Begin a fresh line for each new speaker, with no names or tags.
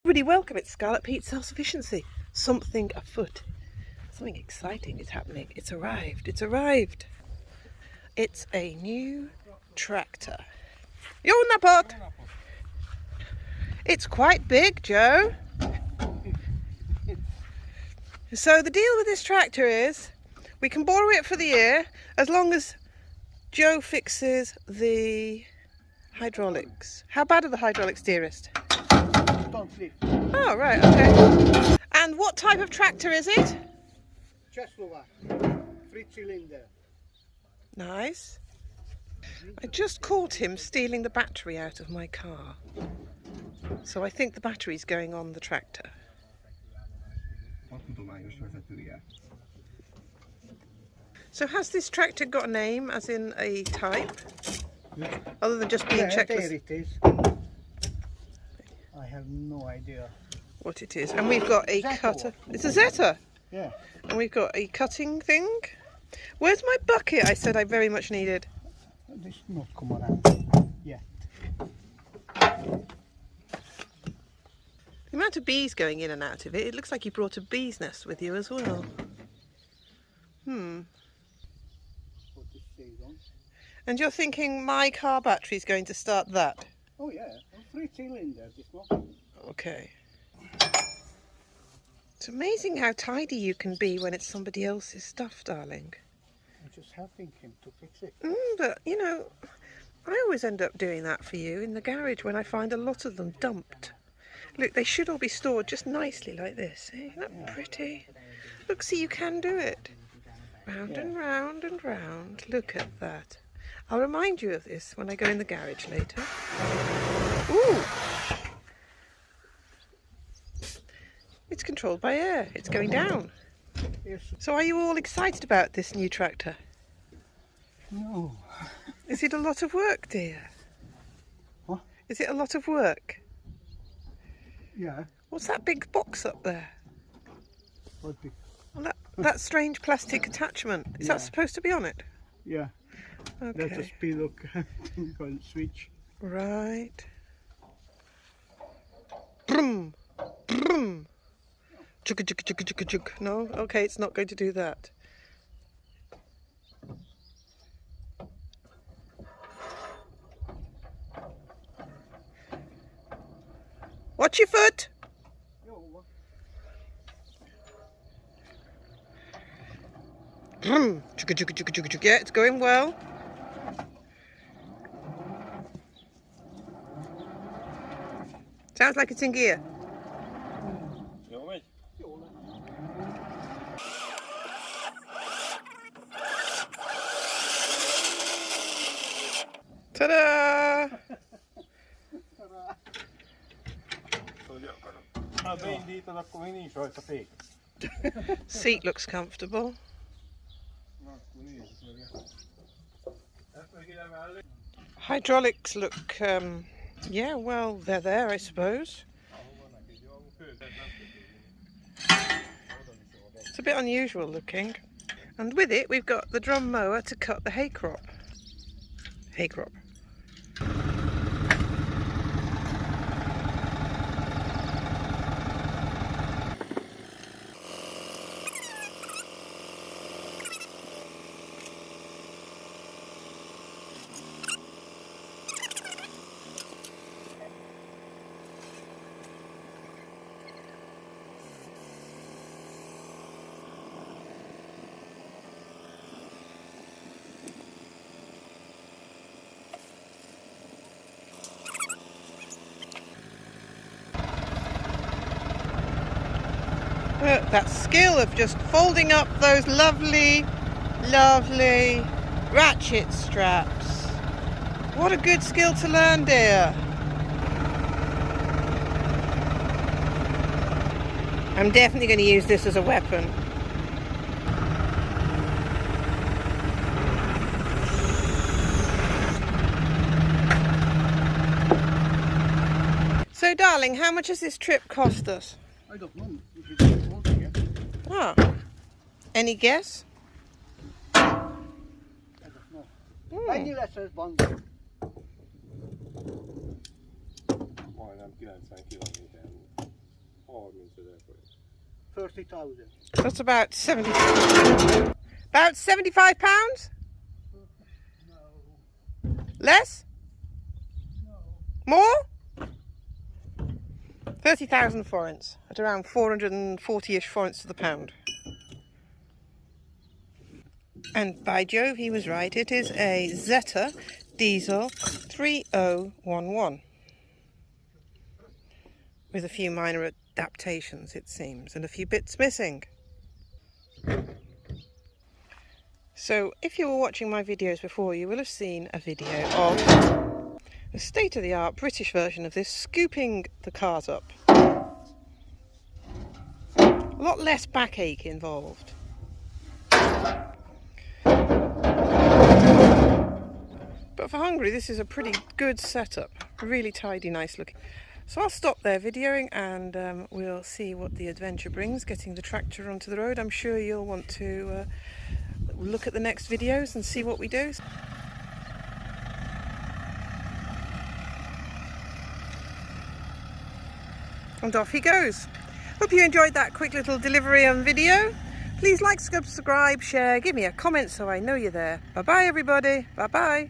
Really welcome, it's Scarlet Pete's Self-Sufficiency. Something afoot. Something exciting is happening. It's arrived. It's arrived. It's a new tractor. You're in that pot. It's quite big, Joe. So the deal with this tractor is we can borrow it for the year as long as Joe fixes the hydraulics. How bad are the hydraulics, dearest? Oh, right, okay. And what type of tractor is it?
Czechoslovak, 3-cylinder.
Nice. I just caught him stealing the battery out of my car. So I think the battery's going on the tractor. So has this tractor got a name, as in a type?
Yeah.
Other than just being checklist?
There it is. I have no idea.
What it is. And we've got a
Zetor.
cutter. It's a Zetor.
Yeah.
And we've got a cutting thing. Where's my bucket I said I very much needed?
This not come around yet.
The amount of bees going in and out of it, it looks like you brought a bee's nest with you as well.
Put this shade on.
And you're thinking my car battery's going to start that?
Oh yeah, 3-cylinder, this one.
Okay. It's amazing how tidy you can be when it's somebody else's stuff, darling.
I'm just helping him to fix it.
But, you know, I always end up doing that for you in the garage when I find a lot of them dumped. Look, they should all be stored just nicely like this. Isn't that pretty? Look, see, you can do it. Round and round and round. Look at that. I'll remind you of this when I go in the garage later. Ooh! It's controlled by air. It's going down.
Yes.
So are you all excited about this new tractor?
No.
Is it a lot of work, dear?
What?
Is it a lot of work?
Yeah.
What's that big box up there?
What big?
Well, that strange plastic attachment. Is that supposed to be on it?
Yeah.
Okay.
That's a speed look on switch.
Right. Brum, brum. Chugga chugga chugga chugga chugga. No? Okay, it's not going to do that. Watch your foot! Brum. Chugga chugga chugga chugga chugga. Yeah, it's going well. Sounds like it's in gear. Ta-da! Seat looks comfortable. Hydraulics look, yeah, well, they're there, I suppose. It's a bit unusual looking. And with it, we've got the drum mower to cut the hay crop. Hay crop. Look, that skill of just folding up those lovely, lovely ratchet straps. What a good skill to learn, dear. I'm definitely going to use this as a weapon. So, darling, how much has this trip cost us?
I don't know.
Ah, any guess?
I don't know. I need less one.
Majdnem 90 kilométer.
30,000.
That's about 70. About £75?
No.
Less?
No.
More? 30,000 forints at around 440-ish forints to the pound. And by Jove, he was right. It is a Zetor diesel 3011 with a few minor adaptations, it seems, and a few bits missing. So if you were watching my videos before, you will have seen a video of a state-of-the-art British version of this, scooping the cars up. A lot less backache involved. But for Hungary, this is a pretty good setup. Really tidy, nice looking. So I'll stop there videoing, and we'll see what the adventure brings, getting the tractor onto the road. I'm sure you'll want to look at the next videos and see what we do. And off he goes. Hope you enjoyed that quick little delivery and video. Please like, subscribe, share, give me a comment so I know you're there. Bye bye everybody. Bye bye.